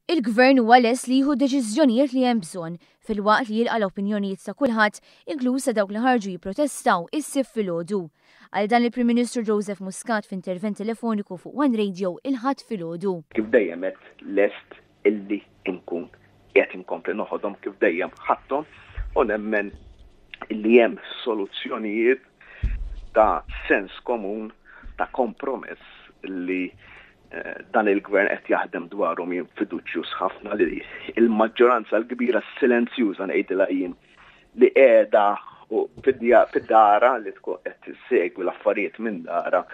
Il-Gvern huwa lest li jieħu deċiżjonijiet li hemm bżonn fil-waqt li jilqa' l-opinjonijiet ta' kulħadd, inkluż dawk li ħarġu jipprotestaw issib filgħodu. Għal dan il-Prim Ministru Joseph Muscat f'intervent telefoniku fuq One Radio il-ħadd filgħodu. Kif dejjem qed lest illi nkun qed inkompli noħodhom kif dejjem ħadthom u nemmen illi hemm soluzzjonijiet ta' sens komun ta' kompromess li dan il-gvern qed jaħdem dwarhom jien fiduċjuż ħafna li il-maġġoranza l-kbira silenzjuża ngħidilha jien li qiegħda fid-dara li tkun qed tissegwi l-affarijiet minn dara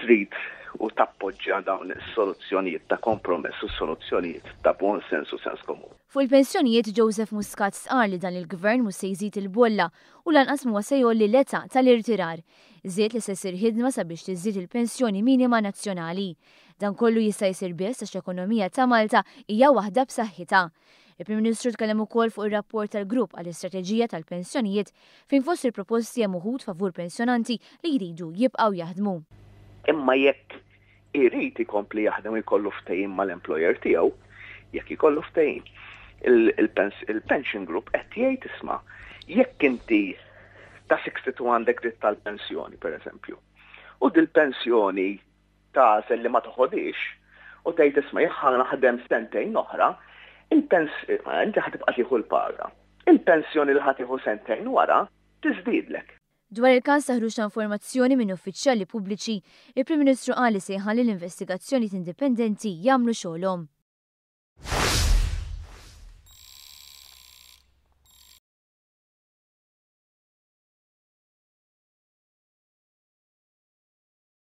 trid u tappoġġja dawn is-soluzzjonijiet ta' kompromess u soluzzjonijiet ta' buon sens u sens komun. Fuq il-pensjonijiet Joseph Muscat stqar li dan il-gvern mhux se jżid il-bolla u lanqas mhuwa se jolli l-età tal-irtirar. Żied li se ssir ħidma sabiex tiżżid il-pensjoni minima nazzjonali. Dan kollu jista' jsir biss għax l-ekonomija ta' Malta hija waħda b'saħħitha. Il-Prim Ministru tkellem ukoll fuq ir-rapport tal-grupp għall-istrateġija tal-pensjonijiet fejn fost il-proposti hemm uħud favur pensjonanti li jridu jibqgħu jaħdmu. Imma jekk irid ikompli jaħdem ikollu ftehim mal-employer tiegħu, jekk ikollu ftehim il-pension group qed jgħid isma' jekk inti ta' 62 għandek dritt tal-pensjoni pereżempju. U dil-pensjoni ta' li ma toħodix u tgħid isma' jekk naħdem sentejn oħra, inti ħatibqa' tieħu l-paga. Il-pensjoni li ħatieħu sentejn wara tiżdiedlek. Dwar il-każ ta' ħruġ ta' informazzjoni minn uffiċjali pubbliċi, il-Prim Ministru qal li se jħalli l-investigazzjoni indipendenti jagħmlu xogħolhom.